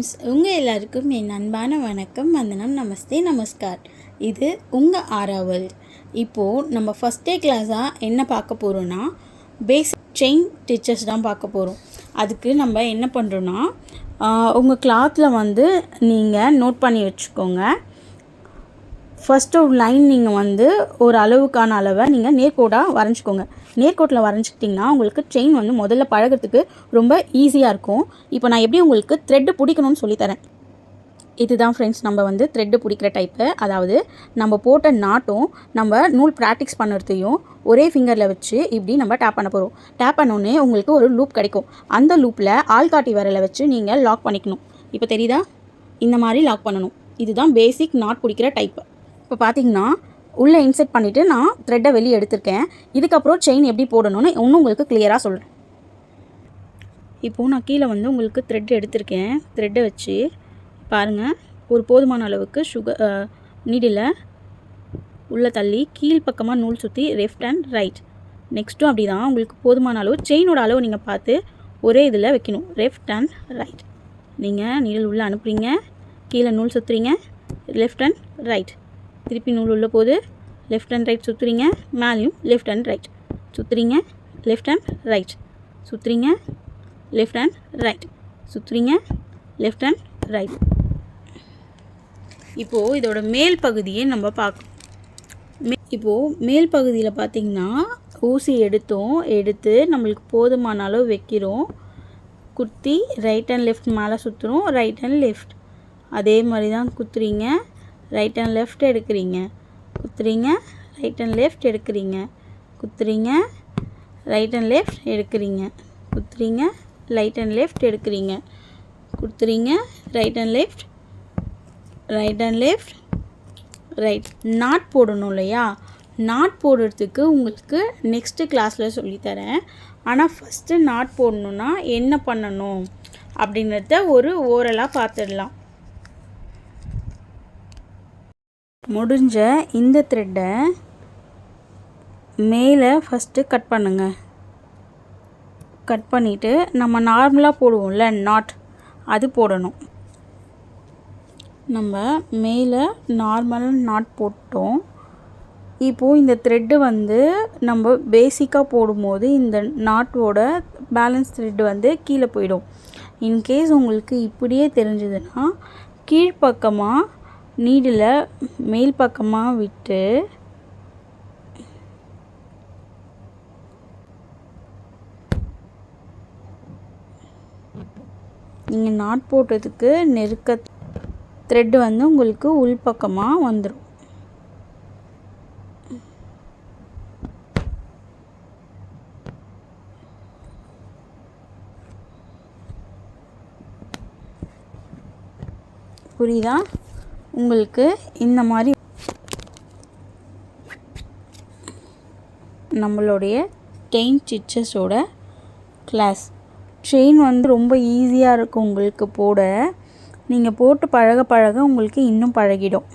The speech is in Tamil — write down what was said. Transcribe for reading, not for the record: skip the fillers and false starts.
ஃப்ரெண்ட்ஸ், உங்கள் எல்லாருக்கும் என் அன்பான வணக்கம், வந்தனம், நமஸ்தே, நமஸ்கார். இது உங்கள் ஆராவல். இப்போது நம்ம ஃபஸ்ட் டே கிளாஸாக என்ன பார்க்க போகிறோன்னா, பேசிக் செயின் ஸ்டிச்சஸ் தான் பார்க்க போகிறோம். அதுக்கு நம்ம என்ன பண்ணுறோன்னா, உங்கள் கிளாத்தில் வந்து நீங்கள் நோட் பண்ணி வச்சுக்கோங்க. ஃபஸ்ட்டு ஒரு லைன் நீங்கள் ஒரு அளவுக்கான அளவை நீங்கள் நேர்கோடாக வரைஞ்சிக்கோங்க. நேர்கோட்டில் வரைஞ்சிக்கிட்டிங்கன்னா உங்களுக்கு செயின் முதல்ல பழகிறதுக்கு ரொம்ப ஈஸியாக இருக்கும். இப்போ நான் எப்படி உங்களுக்கு த்ரெட்டு பிடிக்கணும்னு சொல்லித்தரேன். இதுதான் ஃப்ரெண்ட்ஸ், நம்ம த்ரெட்டு பிடிக்கிற டைப்பு. அதாவது நம்ம போட்ட நாட்டும் நம்ம நூல் ப்ராக்டிக்ஸ் பண்ணுறதையும் ஒரே ஃபிங்கரில் வச்சு இப்படி நம்ம டேப் பண்ண போகிறோம். டேப் பண்ணோன்னே உங்களுக்கு ஒரு லூப் கிடைக்கும். அந்த லூப்பில் ஆள்காட்டி விரலை வச்சு நீங்கள் லாக் பண்ணிக்கணும். இப்போ தெரியுதா? இந்த மாதிரி லாக் பண்ணணும். இதுதான் பேசிக் நாட் பிடிக்கிற டைப்பு. இப்போ பார்த்தீங்கன்னா உள்ளே இன்செர்ட் பண்ணிவிட்டு நான் த்ரெட்டை வெளியே எடுத்திருக்கேன். இதுக்கப்புறம் செயின் எப்படி போடணும்னு இன்னும் உங்களுக்கு கிளியராக சொல்கிறேன். இப்போது நான் கீழே உங்களுக்கு த்ரெட் எடுத்திருக்கேன். த்ரெட்டை வச்சு பாருங்கள், ஒரு போதுமான அளவுக்கு நீடில் உள்ளே தள்ளி கீழ்ப்பக்கமாக நூல் சுற்றி லெஃப்ட் அண்ட் ரைட். நெக்ஸ்ட்டும் அப்படி தான் உங்களுக்கு போதுமான அளவு செயினோட அளவு நீங்கள் பார்த்து ஒரே இதில் வைக்கணும். Left and right. நீங்கள் நீடில் உள்ளே அனுப்புகிறீங்க, கீழே நூல் சுற்றுறீங்க, லெஃப்ட் அண்ட் ரைட். திருப்பி நூல் உள்ள போது லெஃப்ட் அண்ட் ரைட் சுற்றுறீங்க, மேலேயும் லெஃப்ட் அண்ட் ரைட் சுற்றுறீங்க, லெஃப்ட் அண்ட் ரைட் சுற்றுறீங்க, லெஃப்ட் அண்ட் ரைட் சுற்றுறீங்க, லெஃப்ட் அண்ட் ரைட். இப்போது இதோட மேல் பகுதியை நம்ம பார்க்கணும். இப்போது மேல் பகுதியில் பார்த்திங்கன்னா ஊசி எடுத்து நம்மளுக்கு போதுமான அளவு வைக்கிறோம். குத்தி ரைட் அண்ட் லெஃப்ட் மேலே சுற்றுறோம், ரைட் அண்ட் லெஃப்ட். அதே மாதிரி தான் குத்துறீங்க, ரைட் அண்ட் லெஃப்ட் எடுக்கிறீங்க, குத்துறீங்க, ரைட் அண்ட் லெஃப்ட் எடுக்கிறீங்க, குத்துறீங்க, ரைட் அண்ட் லெஃப்ட் எடுக்கிறீங்க, குத்துறீங்க, ரைட் அண்ட் லெஃப்ட் எடுக்கிறீங்க, குத்துறீங்க, right and left, right and left, right. Knot போடணும் இல்லையா? நாட் போடுறதுக்கு உங்களுக்கு நெக்ஸ்ட்டு கிளாஸில் சொல்லித்தரேன். ஆனால் ஃபஸ்ட்டு நாட் போடணுன்னா என்ன பண்ணணும் அப்படின்றத ஒரு ஓரலாக பார்த்துடலாம். முடிஞ்ச இந்த த்ரெட்டை மேலே ஃபஸ்ட்டு கட் பண்ணுங்கள். கட் பண்ணிவிட்டு நம்ம நார்மலாக போடுவோம்ல நாட், அது போடணும். நம்ம மேலே நார்மலாக நாட் போட்டோம். இப்போது இந்த த்ரெட்டு நம்ம பேசிக்காக போடும்போது இந்த நாட்டோட பேலன்ஸ் த்ரெட்டு கீழே போயிடும். இன்கேஸ் உங்களுக்கு இப்படியே தெரிஞ்சதுன்னா கீழ்ப்பக்கமாக நீடில் மேல் பக்கமாக விட்டு நீங்கள் நாட் போட்டதுக்கு நெருக்க த்ரெட்டு உங்களுக்கு உள்பக்கமாக வந்துடும். புரியுதா உங்களுக்கு? இந்த மாதிரி நம்மளுடைய செயின் ஸ்டிச்சஸோட கிளாஸ். செயின் ரொம்ப ஈஸியாக இருக்கும் உங்களுக்கு போட. நீங்கள் போட்டு பழக உங்களுக்கு இன்னும் பழகிடும்.